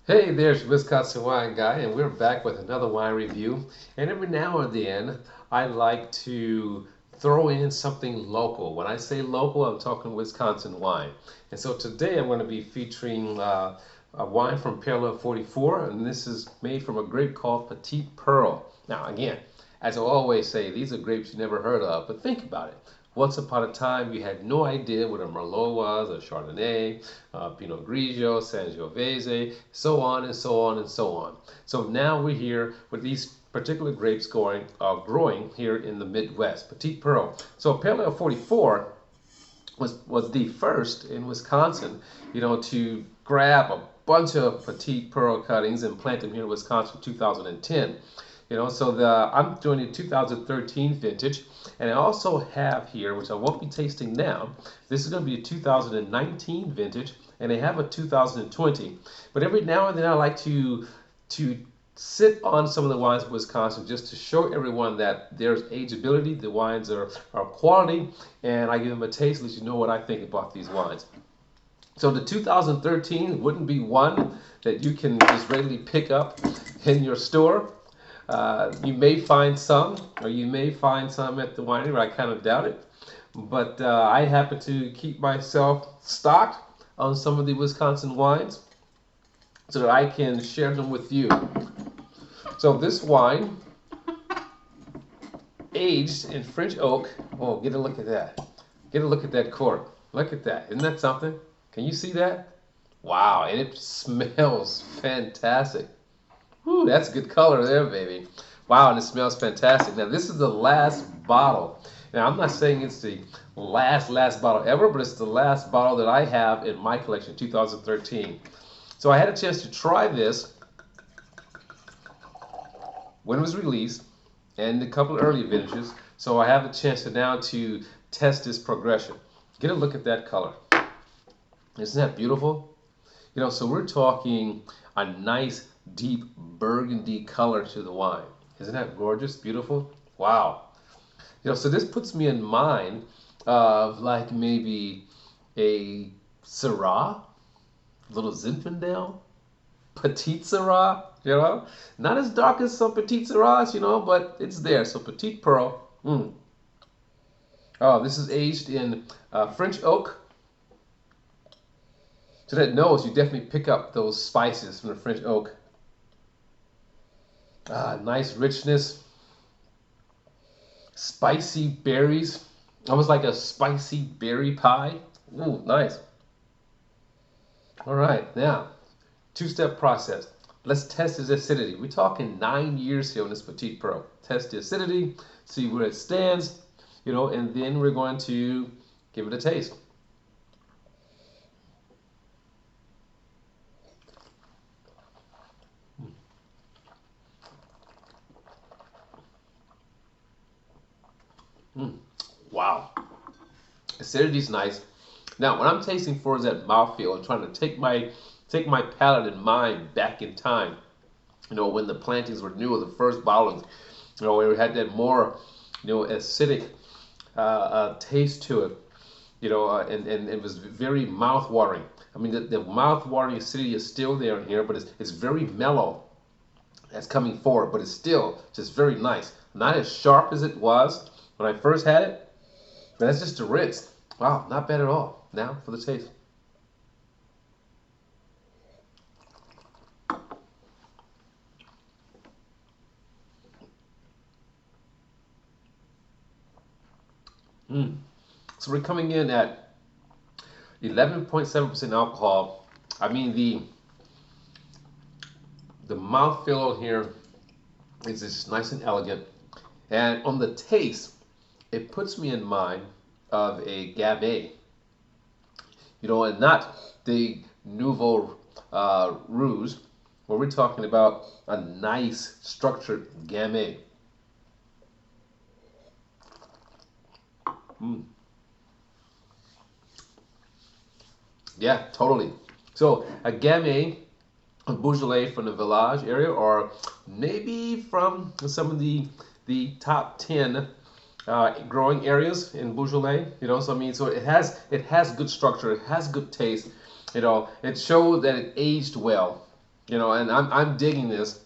Hey, there's Wisconsin Wine Guy, and we're back with another wine review. And every now and then, I like to throw in something local. When I say local, I'm talking Wisconsin wine. And so today, I'm going to be featuring a wine from Palate 44, and this is made from a grape called Petite Pearl. Now, again, as I always say, these are grapes you never heard of, but think about it. Once upon a time, you had no idea what a Merlot was, a Chardonnay, Pinot Grigio, Sangiovese, so on and so on and so on. So now we're here with these particular grapes growing here in the Midwest, Petite Pearl. So Paleo 44 was the first in Wisconsin, to grab a bunch of Petite Pearl cuttings and plant them here in Wisconsin in 2010. I'm doing a 2013 vintage, and I also have here, which I won't be tasting now. This is going to be a 2019 vintage, and I have a 2020. But every now and then I like to sit on some of the wines of Wisconsin just to show everyone that there's ageability, the wines are quality, and I give them a taste, let you know what I think about these wines. So the 2013 wouldn't be one that you can just readily pick up in your store. You may find some, or you may find some at the winery, but I kind of doubt it. But I happen to keep myself stocked on some of the Wisconsin wines so that I can share them with you. So this wine, aged in French oak. Oh, get a look at that. Get a look at that cork. Look at that. Isn't that something? Can you see that? Wow, and it smells fantastic. Ooh, that's good color there, baby. Wow, and it smells fantastic. Now, this is the last bottle. Now, I'm not saying it's the last bottle ever, but it's the last bottle that I have in my collection, 2013. So I had a chance to try this when it was released and a couple of early vintages. So I have a chance to test this progression. Get a look at that color. Isn't that beautiful? So we're talking a nice deep burgundy color to the wine. Isn't that gorgeous, beautiful? Wow. So this puts me in mind of like maybe a Syrah, little Zinfandel, Petite Syrah, Not as dark as some Petite Syrahs, but it's there. So Petite Pearl. Oh, this is aged in French oak. To that nose, you definitely pick up those spices from the French oak. Nice richness. Spicy berries. Almost like a spicy berry pie. Ooh, nice. All right, now, two-step process. Let's test its acidity. We're talking 9 years here on this Petite Pearl. Test the acidity, see where it stands, and then we're going to give it a taste. Wow. Acidity's nice. Now, what I'm tasting for is that mouthfeel and trying to take my palate and mind back in time. When the plantings were new, the first bottlings, where it had that more, acidic taste to it, and it was very mouth-watering. I mean, the mouth-watering acidity is still there in here, but it's very mellow. That's coming forward, but it's still just very nice. Not as sharp as it was when I first had it, but that's just a rinse. Wow, not bad at all. Now for the taste. So we're coming in at 11.7% alcohol. I mean, the mouthfeel here is just nice and elegant. And on the taste, it puts me in mind of a Gamay, and not the Nouveau Rouge, where we're talking about a nice structured Gamay. Yeah, totally. So a Gamay, a Beaujolais from the Village area, or maybe from some of the top 10 growing areas in Beaujolais. So I mean, so it has good structure, it has good taste. It showed that it aged well. You know, and I'm digging this.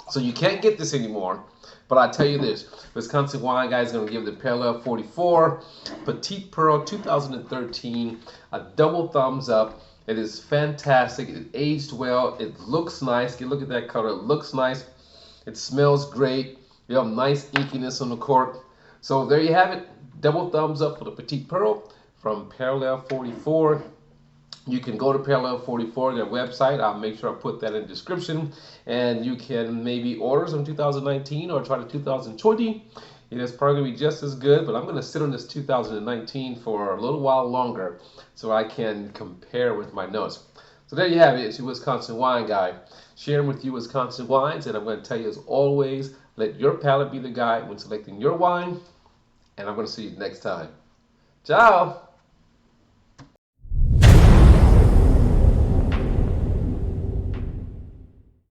So you can't get this anymore. But I tell you this, Wisconsin Wine Guy is going to give the Palate 44 Petite Pearl 2013 a double thumbs up. It is fantastic. It aged well. It looks nice. You look at that color. It looks nice. It smells great. You have nice inkiness on the cork. So there you have it. Double thumbs up for the Petite Pearl from Palate 44. You can go to Palate 44, their website. I'll make sure I put that in the description. And you can maybe order some 2019 or try the 2020. It is probably going to be just as good, but I'm going to sit on this 2019 for a little while longer so I can compare with my notes. So there you have it. It's your Wisconsin Wine Guy sharing with you Wisconsin wines. And I'm going to tell you, as always, let your palate be the guide when selecting your wine. And I'm going to see you next time. Ciao!